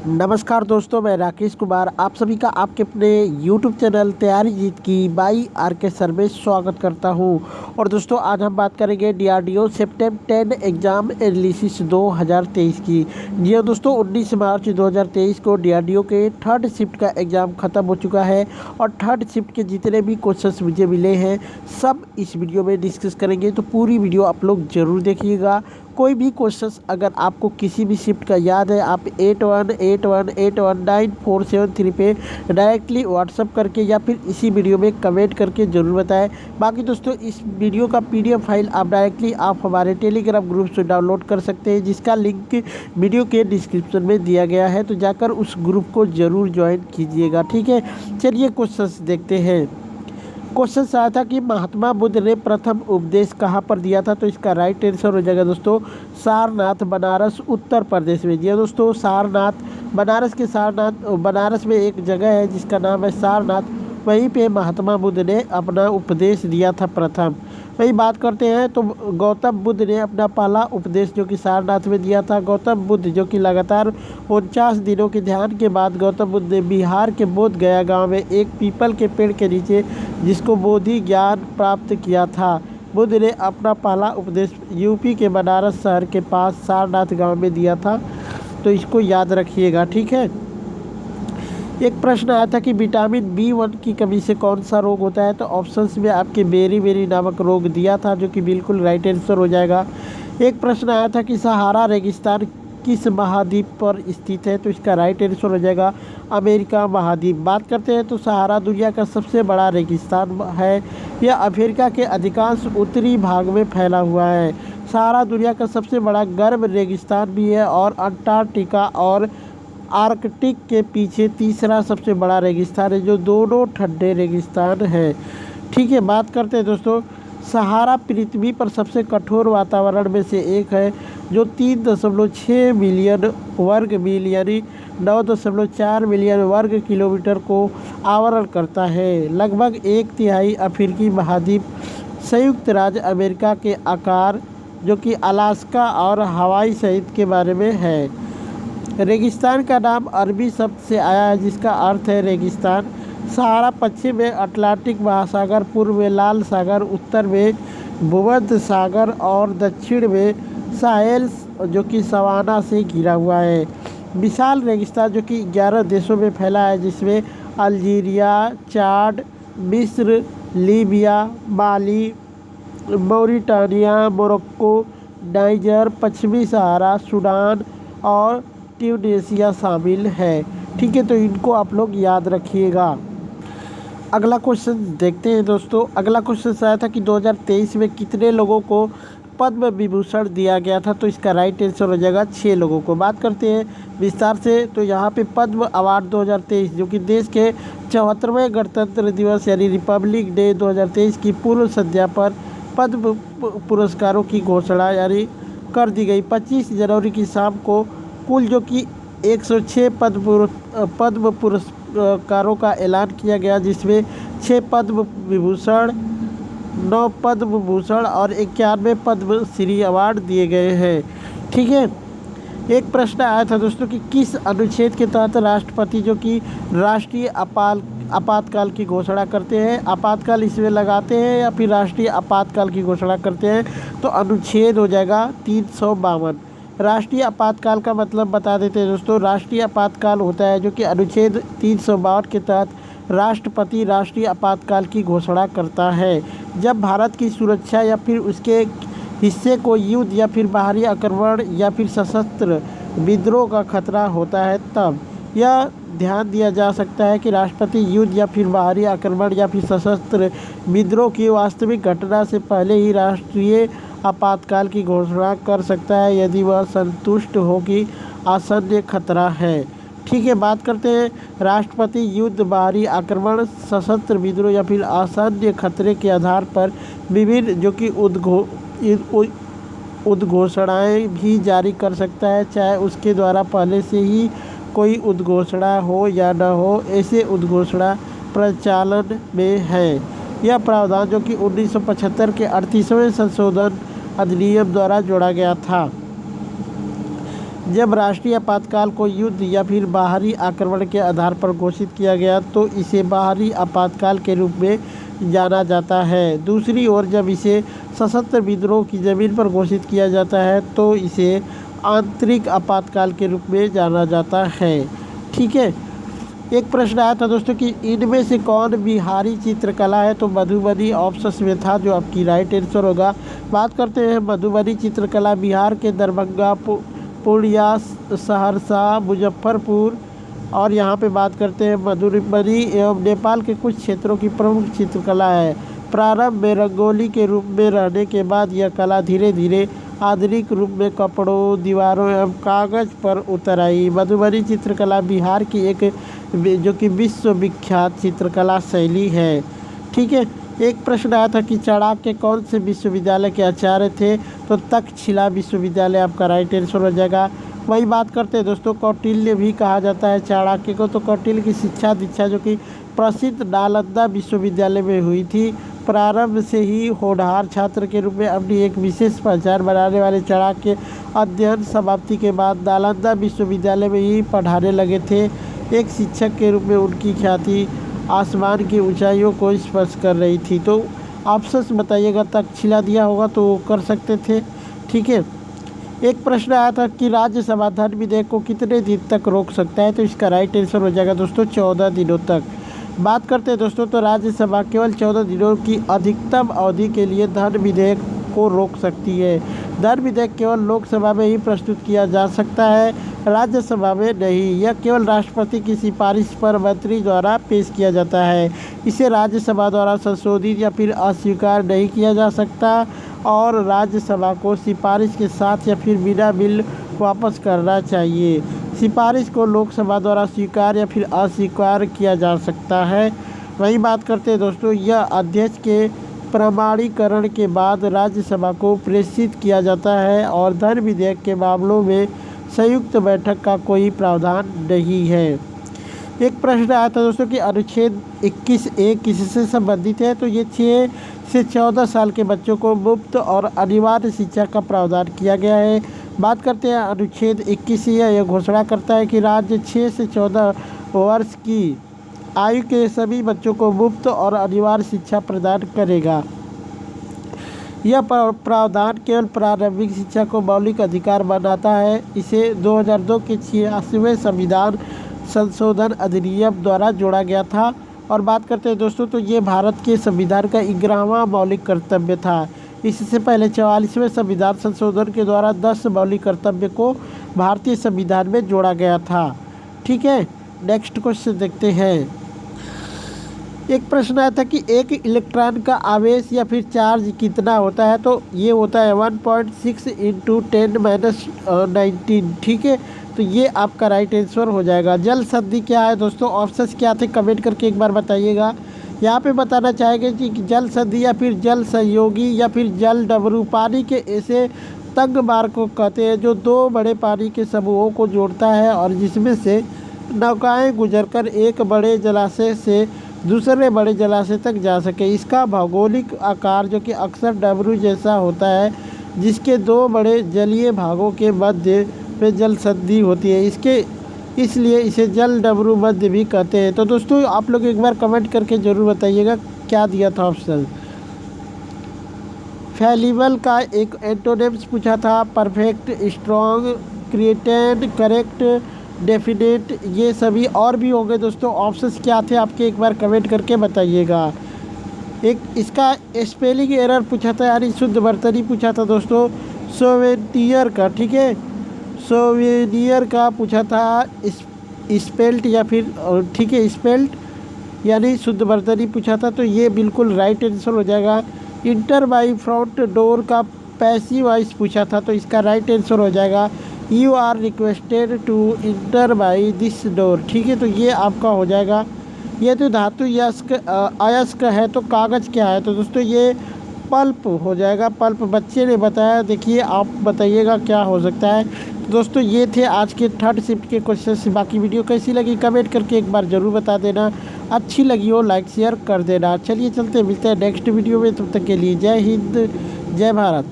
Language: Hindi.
नमस्कार दोस्तों, मैं राकेश कुमार आप सभी का आपके अपने YouTube चैनल तैयारी जीत की बाई आर के सर में स्वागत करता हूं। और दोस्तों आज हम बात करेंगे DRDO सेप्टेम्बर 10 एग्ज़ाम एनालिसिस 2023 की। जी हाँ दोस्तों, 19 मार्च 2023 को DRDO के थर्ड शिफ्ट का एग्ज़ाम ख़त्म हो चुका है और थर्ड शिफ्ट के जितने भी क्वेश्चन मुझे मिले हैं सब इस वीडियो में डिस्कस करेंगे, तो पूरी वीडियो आप लोग ज़रूर देखिएगा। कोई भी क्वेश्चंस अगर आपको किसी भी शिफ्ट का याद है, आप 8181819473 पे डायरेक्टली व्हाट्सअप करके या फिर इसी वीडियो में कमेंट करके ज़रूर बताएं। बाकी दोस्तों इस वीडियो का PDF फाइल आप डायरेक्टली आप हमारे टेलीग्राम ग्रुप से डाउनलोड कर सकते हैं, जिसका लिंक वीडियो के डिस्क्रिप्शन में दिया गया है, तो जाकर उस ग्रुप को ज़रूर ज्वाइन कीजिएगा। ठीक है, चलिए क्वेश्चंस देखते हैं। क्वेश्चन आया था कि महात्मा बुद्ध ने प्रथम उपदेश कहाँ पर दिया था, तो इसका राइट आंसर हो जाएगा दोस्तों सारनाथ, बनारस, उत्तर प्रदेश में। जी दोस्तों, सारनाथ, बनारस के सारनाथ, बनारस में एक जगह है जिसका नाम है सारनाथ, वहीं पे महात्मा बुद्ध ने अपना उपदेश दिया था प्रथम। वही बात करते हैं तो गौतम बुद्ध ने अपना पहला उपदेश जो कि सारनाथ में दिया था। गौतम बुद्ध जो कि लगातार 49 दिनों के ध्यान के बाद गौतम बुद्ध ने बिहार के बोध गया गांव में एक पीपल के पेड़ के नीचे जिसको बोधि ज्ञान प्राप्त किया था। बुद्ध ने अपना पहला उपदेश यूपी के बनारस शहर के पास सारनाथ गांव में दिया था, तो इसको याद रखिएगा। ठीक है, एक प्रश्न आया था कि विटामिन B1 की कमी से कौन सा रोग होता है, तो ऑप्शंस में आपके बेरी नामक रोग दिया था, जो कि बिल्कुल राइट आंसर हो जाएगा। एक प्रश्न आया था कि सहारा रेगिस्तान किस महाद्वीप पर स्थित है, तो इसका राइट आंसर हो जाएगा अमेरिका महाद्वीप। बात करते हैं तो सहारा दुनिया का सबसे बड़ा रेगिस्तान है, यह अफ्रीका के अधिकांश उत्तरी भाग में फैला हुआ है। सहारा दुनिया का सबसे बड़ा गर्म रेगिस्तान भी है और अंटार्कटिका और आर्कटिक के पीछे तीसरा सबसे बड़ा रेगिस्तान है, जो दोनों ठंडे रेगिस्तान है। ठीक है, बात करते हैं दोस्तों, सहारा पृथ्वी पर सबसे कठोर वातावरण में से एक है, जो 3.6 मिलियन वर्ग मील यानी 9.4 मिलियन वर्ग किलोमीटर को आवरण करता है। लगभग एक तिहाई अफ्रीकी महाद्वीप संयुक्त राज्य अमेरिका के आकार, जो कि अलास्का और हवाई सहित के बारे में है। रेगिस्तान का नाम अरबी शब्द से आया है जिसका अर्थ है रेगिस्तान। सहारा पश्चिम में अटलांटिक महासागर, पूर्व में लाल सागर, उत्तर में भूमध्य सागर और दक्षिण में साहेल जो कि सवाना से घिरा हुआ है। विशाल रेगिस्तान जो कि 11 देशों में फैला है, जिसमें अल्जीरिया, चाड, मिस्र, लीबिया, माली, मौरिटानिया, मोरक्को, नाइजर, पश्चिमी सहारा, सूडान और ट्यूनीशिया शामिल है। ठीक है, तो इनको आप लोग याद रखिएगा। अगला क्वेश्चन देखते हैं दोस्तों। अगला क्वेश्चन आया था कि 2023 में कितने लोगों को पद्म विभूषण दिया गया था, तो इसका राइट आंसर हो जाएगा 6 लोगों को। बात करते हैं विस्तार से, तो यहाँ पे पद्म अवार्ड 2023 जो कि देश के 74वें गणतंत्र दिवस यानी रिपब्लिक डे 2023 की पूर्व संध्या पर पद्म पुरस्कारों की घोषणा यानी कर दी गई। 25 जनवरी की शाम को कुल जो कि 106 पद्म पुरस्कारों का ऐलान किया गया, जिसमें 6 पद्म विभूषण, 9 पद्म भूषण और 91 पद्म श्री अवार्ड दिए गए हैं। ठीक है, एक प्रश्न आया था दोस्तों कि किस अनुच्छेद के तहत राष्ट्रपति जो कि राष्ट्रीय आपातकाल की घोषणा करते हैं, आपातकाल इसमें लगाते हैं या फिर राष्ट्रीय आपातकाल की घोषणा करते हैं, तो अनुच्छेद हो जाएगा 352। राष्ट्रीय आपातकाल का मतलब बता देते हैं दोस्तों। राष्ट्रीय आपातकाल होता है जो कि अनुच्छेद 352 के तहत राष्ट्रपति राष्ट्रीय आपातकाल की घोषणा करता है, जब भारत की सुरक्षा या फिर उसके हिस्से को युद्ध या फिर बाहरी आक्रमण या फिर सशस्त्र विद्रोह का खतरा होता है। तब यह ध्यान दिया जा सकता है कि राष्ट्रपति युद्ध या फिर बाहरी आक्रमण या फिर सशस्त्र विद्रोह की वास्तविक घटना से पहले ही राष्ट्रीय आपातकाल की घोषणा कर सकता है, यदि वह संतुष्ट हो कि आसन्न खतरा है। ठीक है, बात करते हैं राष्ट्रपति युद्ध, बाहरी आक्रमण, सशस्त्र विद्रोह या फिर आसन्न खतरे के आधार पर विभिन्न जो कि उद्घोषणाएँ भी जारी कर सकता है, चाहे उसके द्वारा पहले से ही कोई उद्घोषणा हो या न हो। ऐसे उद्घोषणा प्रचलन में है। यह प्रावधान जो कि 1975 के 38वें संशोधन अधिनियम द्वारा जोड़ा गया था। जब राष्ट्रीय आपातकाल को युद्ध या फिर बाहरी आक्रमण के आधार पर घोषित किया गया तो इसे बाहरी आपातकाल के रूप में जाना जाता है। दूसरी ओर जब इसे सशस्त्र विद्रोह की ज़मीन पर घोषित किया जाता है तो इसे आंतरिक आपातकाल के रूप में जाना जाता है। ठीक है। एक प्रश्न आया था दोस्तों कि इनमें से कौन बिहारी चित्रकला है, तो मधुबनी ऑप्शन में था, जो आपकी राइट आंसर होगा। बात करते हैं मधुबनी चित्रकला बिहार के दरभंगा, पूर्णिया, सहरसा, मुजफ्फरपुर और यहाँ पे बात करते हैं मधुबनी एवं नेपाल के कुछ क्षेत्रों की प्रमुख चित्रकला है। प्रारंभ में रंगोली के रूप में रहने के बाद यह कला धीरे धीरे आधुनिक रूप में कपड़ों, दीवारों एवं कागज़ पर उतर आई। मधुबनी चित्रकला बिहार की एक जो कि विश्व विख्यात चित्रकला शैली है। ठीक है। एक प्रश्न आया था कि चाणक्य कौन से विश्वविद्यालय के आचार्य थे, तो तक्षशिला विश्वविद्यालय आपका राइट आंसर हो जाएगा। वही बात करते हैं दोस्तों, कौटिल्य भी कहा जाता है चाणक्य को, तो कौटिल्य की शिक्षा दीक्षा जो कि प्रसिद्ध नालंदा विश्वविद्यालय में हुई थी। प्रारंभ से ही होनहार छात्र के रूप में अपनी एक विशेष पहचान बनाने वाले चाणक्य अध्ययन समाप्ति के बाद नालंदा विश्वविद्यालय में ही पढ़ाने लगे थे। एक शिक्षक के रूप में उनकी ख्याति आसमान की ऊंचाइयों को स्पर्श कर रही थी। तो ऑप्शंस बताइएगा, तक्षशिला दिया होगा तो वो कर सकते थे। ठीक है। एक प्रश्न आया था कि राज्यसभा धन विधेयक को कितने दिन तक रोक सकता है, तो इसका राइट आंसर हो जाएगा दोस्तों 14 दिनों तक। बात करते हैं दोस्तों, तो राज्यसभा केवल 14 दिनों की अधिकतम अवधि के लिए धन विधेयक को रोक सकती है। धन विधेयक केवल लोकसभा में ही प्रस्तुत किया जा सकता है, राज्यसभा में नहीं। यह केवल राष्ट्रपति की सिफारिश पर मंत्री द्वारा पेश किया जाता है। इसे राज्यसभा द्वारा संशोधित या फिर अस्वीकार नहीं किया जा सकता और राज्यसभा को सिफारिश के साथ या फिर बिना बिल वापस करना चाहिए। सिफारिश को लोकसभा द्वारा स्वीकार या फिर अस्वीकार किया जा सकता है। वही बात करते हैं दोस्तों, यह अध्यक्ष के प्रमाणीकरण के बाद राज्यसभा को प्रेषित किया जाता है और धन विधेयक के मामलों में संयुक्त बैठक का कोई प्रावधान नहीं है। एक प्रश्न आया था दोस्तों कि अनुच्छेद 21A किससे संबंधित है, तो ये 6 से 14 साल के बच्चों को मुफ्त और अनिवार्य शिक्षा का प्रावधान किया गया है। बात करते हैं अनुच्छेद 21, यह घोषणा करता है कि राज्य 6 से 14 वर्ष की आयु के सभी बच्चों को मुफ्त और अनिवार्य शिक्षा प्रदान करेगा। यह प्रावधान केवल प्रारंभिक शिक्षा को मौलिक अधिकार बनाता है। इसे 2002 के 86वें संविधान संशोधन अधिनियम द्वारा जोड़ा गया था। और बात करते हैं दोस्तों, तो ये भारत के संविधान का 11वां मौलिक कर्तव्य था। इससे पहले 44वें संविधान संशोधन के द्वारा 10 मौलिक कर्तव्य को भारतीय संविधान में जोड़ा गया था। ठीक है। नेक्स्ट क्वेश्चन देखते हैं। एक प्रश्न आया था कि एक इलेक्ट्रॉन का आवेश या फिर चार्ज कितना होता है, तो ये होता है 1.6 × 10⁻19। ठीक है। तो ये आपका राइट आंसर हो जाएगा। जल संधि क्या है दोस्तों, ऑप्शंस क्या थे कमेंट करके एक बार बताइएगा। यहाँ पे बताना चाहेंगे कि जल संधि या फिर जल सहयोगी या फिर जल डमरू पानी के ऐसे तंग मार्ग को कहते हैं जो दो बड़े पानी के समूहों को जोड़ता है और जिसमें से नौकाएं गुजरकर एक बड़े जलाशय से दूसरे बड़े जलाशय तक जा सके। इसका भौगोलिक आकार जो कि अक्सर डमरू जैसा होता है, जिसके दो बड़े जलीय भागों के मध्य पे जल संधि होती है, इसलिए इसे जल डमरू मध्य भी कहते हैं। तो दोस्तों आप लोग एक बार कमेंट करके ज़रूर बताइएगा क्या दिया था ऑप्शन। फैलिबल का एक एंटोनिम्स पूछा था, perfect, strong, created, correct, definite, ये सभी और भी होंगे दोस्तों। ऑप्शंस क्या थे आपके एक बार कमेंट करके बताइएगा। एक इसका स्पेलिंग एरर पूछा था, यानी शुद्ध वर्तनी पूछा था दोस्तों सोवेनियर का। ठीक है। सोवेनियर का पूछा था स्पेल्ट या फिर ठीक है स्पेल्ट यानी शुद्ध वर्तनी पूछा था, तो ये बिल्कुल राइट आंसर हो जाएगा। इंटर बाई फ्रंट डोर का पैसिव वॉइस पूछा था, तो इसका राइट आंसर हो जाएगा you are requested to enter by this door. ठीक है। तो ये आपका हो जाएगा। ये तो धातु अयस्क है, तो कागज़ क्या है, तो दोस्तों ये पल्प हो जाएगा। पल्प बच्चे ने बताया, देखिए आप बताइएगा क्या हो सकता है। तो दोस्तों ये थे आज के थर्ड शिफ्ट के क्वेश्चन। बाकी वीडियो कैसी लगी कमेंट करके एक बार ज़रूर बता देना। अच्छी लगी हो लाइक शेयर कर देना। चलिए चलते मिलते हैं नेक्स्ट वीडियो में, तब तक के लिए जय हिंद जय भारत।